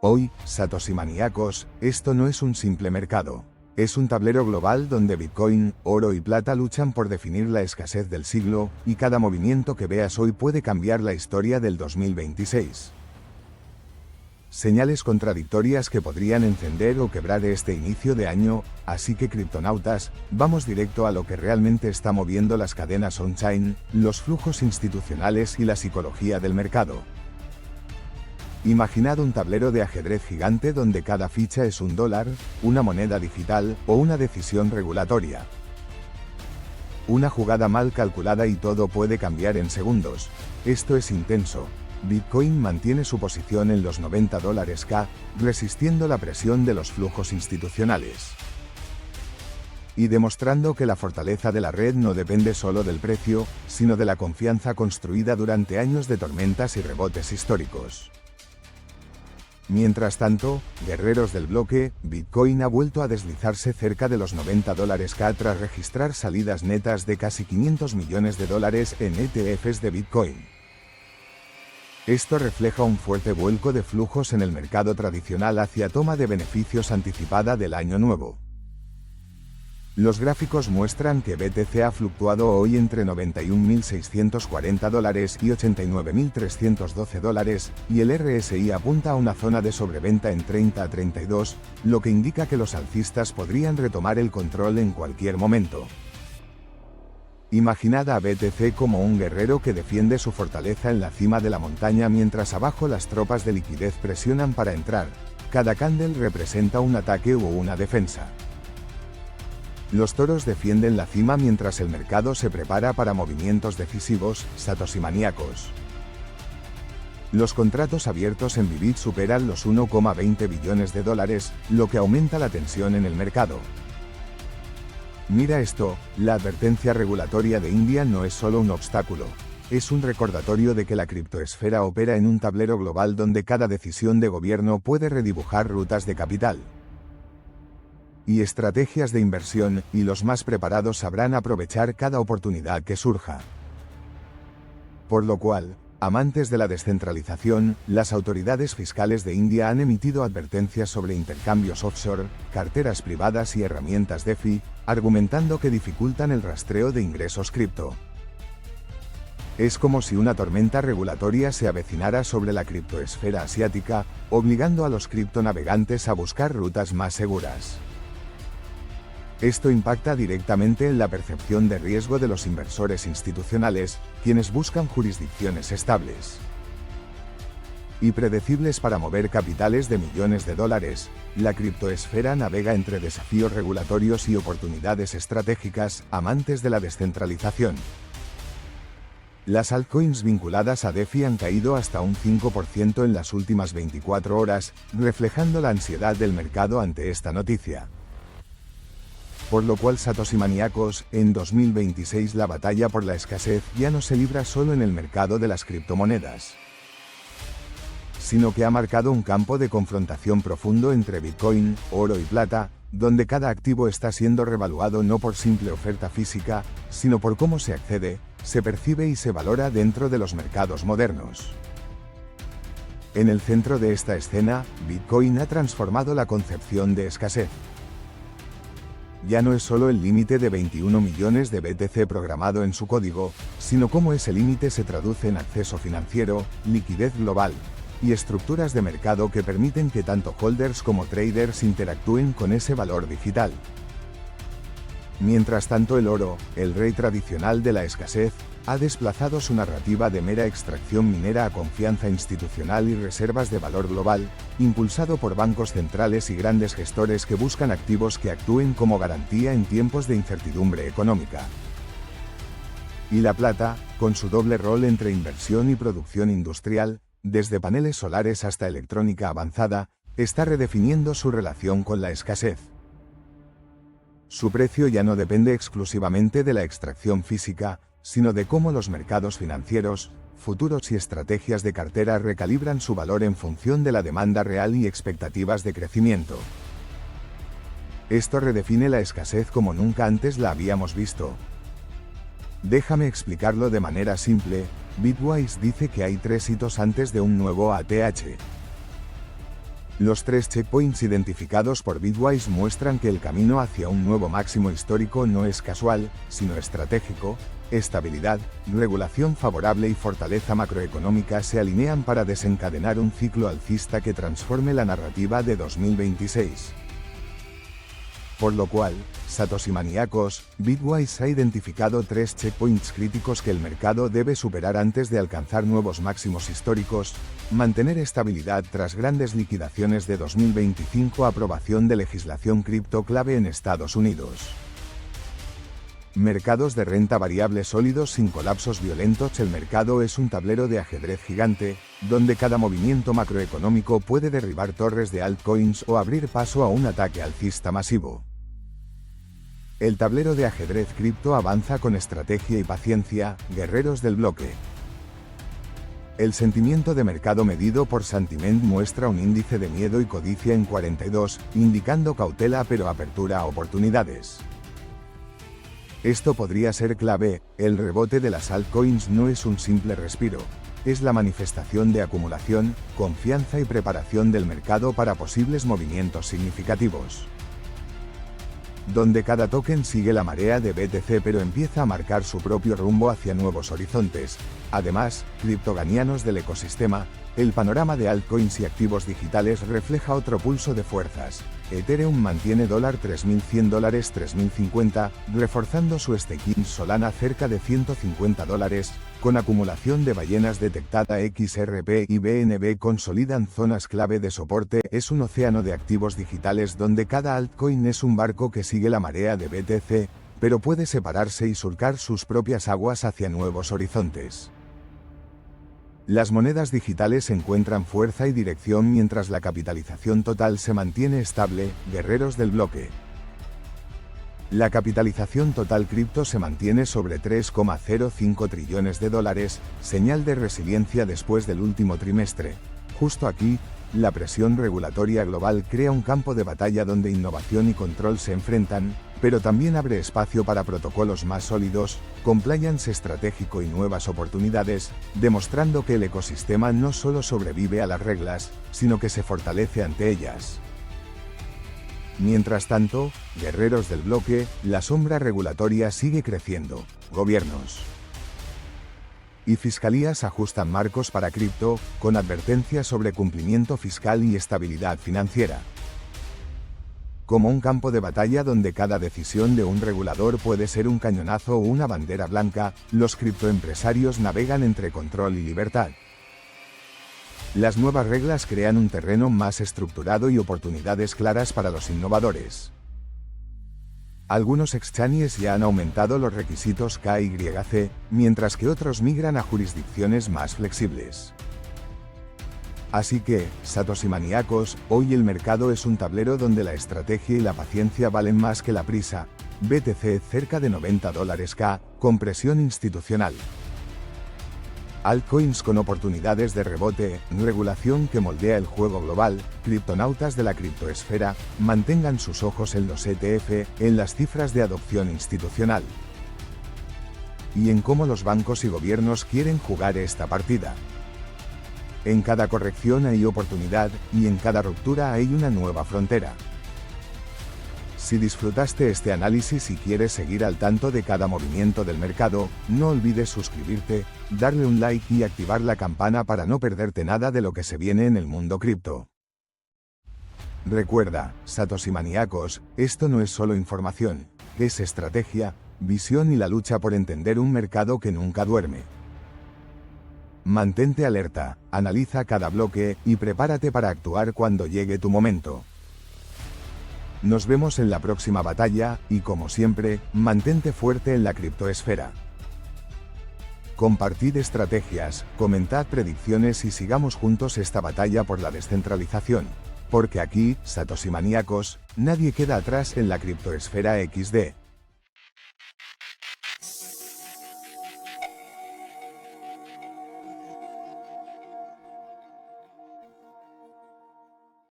Hoy, Satoshi maníacos, esto no es un simple mercado. Es un tablero global donde Bitcoin, oro y plata luchan por definir la escasez del siglo, y cada movimiento que veas hoy puede cambiar la historia del 2026. Señales contradictorias que podrían encender o quebrar este inicio de año, así que criptonautas, vamos directo a lo que realmente está moviendo las cadenas on-chain, los flujos institucionales y la psicología del mercado. Imaginad un tablero de ajedrez gigante donde cada ficha es un dólar, una moneda digital o una decisión regulatoria. Una jugada mal calculada y todo puede cambiar en segundos. Esto es intenso. Bitcoin mantiene su posición en los $90K, resistiendo la presión de los flujos institucionales. Y demostrando que la fortaleza de la red no depende solo del precio, sino de la confianza construida durante años de tormentas y rebotes históricos. Mientras tanto, guerreros del bloque, Bitcoin ha vuelto a deslizarse cerca de los $90K tras registrar salidas netas de casi $500 millones en ETFs de Bitcoin. Esto refleja un fuerte vuelco de flujos en el mercado tradicional hacia toma de beneficios anticipada del año nuevo. Los gráficos muestran que BTC ha fluctuado hoy entre $91.640 y $89.312, y el RSI apunta a una zona de sobreventa en 30 a 32, lo que indica que los alcistas podrían retomar el control en cualquier momento. Imaginad a BTC como un guerrero que defiende su fortaleza en la cima de la montaña mientras abajo las tropas de liquidez presionan para entrar. Cada candle representa un ataque o una defensa. Los toros defienden la cima mientras el mercado se prepara para movimientos decisivos, Satoshi maníacos. Los contratos abiertos en Bybit superan los $1,20 billones, lo que aumenta la tensión en el mercado. Mira esto, la advertencia regulatoria de India no es solo un obstáculo, es un recordatorio de que la criptoesfera opera en un tablero global donde cada decisión de gobierno puede redibujar rutas de capital y estrategias de inversión, y los más preparados sabrán aprovechar cada oportunidad que surja. Por lo cual, amantes de la descentralización, las autoridades fiscales de India han emitido advertencias sobre intercambios offshore, carteras privadas y herramientas DeFi, argumentando que dificultan el rastreo de ingresos cripto. Es como si una tormenta regulatoria se avecinara sobre la criptoesfera asiática, obligando a los criptonavegantes a buscar rutas más seguras. Esto impacta directamente en la percepción de riesgo de los inversores institucionales, quienes buscan jurisdicciones estables y predecibles para mover capitales de millones de dólares. La criptoesfera navega entre desafíos regulatorios y oportunidades estratégicas, amantes de la descentralización. Las altcoins vinculadas a DeFi han caído hasta un 5% en las últimas 24 horas, reflejando la ansiedad del mercado ante esta noticia. Por lo cual Satoshi maníacos, en 2026 la batalla por la escasez ya no se libra solo en el mercado de las criptomonedas, sino que ha marcado un campo de confrontación profundo entre Bitcoin, oro y plata, donde cada activo está siendo revaluado no por simple oferta física, sino por cómo se accede, se percibe y se valora dentro de los mercados modernos. En el centro de esta escena, Bitcoin ha transformado la concepción de escasez. Ya no es solo el límite de 21 millones de BTC programado en su código, sino cómo ese límite se traduce en acceso financiero, liquidez global y estructuras de mercado que permiten que tanto holders como traders interactúen con ese valor digital. Mientras tanto, el oro, el rey tradicional de la escasez, ha desplazado su narrativa de mera extracción minera a confianza institucional y reservas de valor global, impulsado por bancos centrales y grandes gestores que buscan activos que actúen como garantía en tiempos de incertidumbre económica. Y la plata, con su doble rol entre inversión y producción industrial, desde paneles solares hasta electrónica avanzada, está redefiniendo su relación con la escasez. Su precio ya no depende exclusivamente de la extracción física, sino de cómo los mercados financieros, futuros y estrategias de cartera recalibran su valor en función de la demanda real y expectativas de crecimiento. Esto redefine la escasez como nunca antes la habíamos visto. Déjame explicarlo de manera simple. Bitwise dice que hay 3 hitos antes de un nuevo ATH. Los 3 checkpoints identificados por Bitwise muestran que el camino hacia un nuevo máximo histórico no es casual, sino estratégico. Estabilidad, regulación favorable y fortaleza macroeconómica se alinean para desencadenar un ciclo alcista que transforme la narrativa de 2026. Por lo cual, Satoshi Maníacos, Bitwise ha identificado 3 checkpoints críticos que el mercado debe superar antes de alcanzar nuevos máximos históricos: mantener estabilidad tras grandes liquidaciones de 2025, aprobación de legislación cripto clave en Estados Unidos. Mercados de renta variable sólidos sin colapsos violentos. El mercado es un tablero de ajedrez gigante, donde cada movimiento macroeconómico puede derribar torres de altcoins o abrir paso a un ataque alcista masivo. El tablero de ajedrez cripto avanza con estrategia y paciencia, guerreros del bloque. El sentimiento de mercado medido por Santiment muestra un índice de miedo y codicia en 42, indicando cautela pero apertura a oportunidades. Esto podría ser clave. El rebote de las altcoins no es un simple respiro, es la manifestación de acumulación, confianza y preparación del mercado para posibles movimientos significativos. Donde cada token sigue la marea de BTC pero empieza a marcar su propio rumbo hacia nuevos horizontes. Además, criptoganianos del ecosistema, el panorama de altcoins y activos digitales refleja otro pulso de fuerzas. Ethereum mantiene $3.100 $3.050, reforzando su staking Solana cerca de $150, con acumulación de ballenas detectada. XRP y BNB consolidan zonas clave de soporte. Es un océano de activos digitales donde cada altcoin es un barco que sigue la marea de BTC, pero puede separarse y surcar sus propias aguas hacia nuevos horizontes. Las monedas digitales encuentran fuerza y dirección mientras la capitalización total se mantiene estable. Guerreros del bloque. La capitalización total cripto se mantiene sobre $3,05 trillones, señal de resiliencia después del último trimestre. Justo aquí, la presión regulatoria global crea un campo de batalla donde innovación y control se enfrentan, pero también abre espacio para protocolos más sólidos, compliance estratégico y nuevas oportunidades, demostrando que el ecosistema no solo sobrevive a las reglas, sino que se fortalece ante ellas. Mientras tanto, guerreros del bloque, la sombra regulatoria sigue creciendo. Gobiernos y fiscalías ajustan marcos para cripto, con advertencias sobre cumplimiento fiscal y estabilidad financiera. Como un campo de batalla donde cada decisión de un regulador puede ser un cañonazo o una bandera blanca, los criptoempresarios navegan entre control y libertad. Las nuevas reglas crean un terreno más estructurado y oportunidades claras para los innovadores. Algunos exchanges ya han aumentado los requisitos KYC, mientras que otros migran a jurisdicciones más flexibles. Así que, Satoshi Maníacos, hoy el mercado es un tablero donde la estrategia y la paciencia valen más que la prisa. BTC cerca de $90K, con presión institucional. Altcoins con oportunidades de rebote, regulación que moldea el juego global. Criptonautas de la criptoesfera, mantengan sus ojos en los ETF, en las cifras de adopción institucional. Y en cómo los bancos y gobiernos quieren jugar esta partida. En cada corrección hay oportunidad, y en cada ruptura hay una nueva frontera. Si disfrutaste este análisis y quieres seguir al tanto de cada movimiento del mercado, no olvides suscribirte, darle un like y activar la campana para no perderte nada de lo que se viene en el mundo cripto. Recuerda, Satoshi Maníacos, esto no es solo información, es estrategia, visión y la lucha por entender un mercado que nunca duerme. Mantente alerta, analiza cada bloque y prepárate para actuar cuando llegue tu momento. Nos vemos en la próxima batalla, y como siempre, mantente fuerte en la criptoesfera. Compartid estrategias, comentad predicciones y sigamos juntos esta batalla por la descentralización. Porque aquí, Satoshi Maníacos, nadie queda atrás en la criptoesfera XD.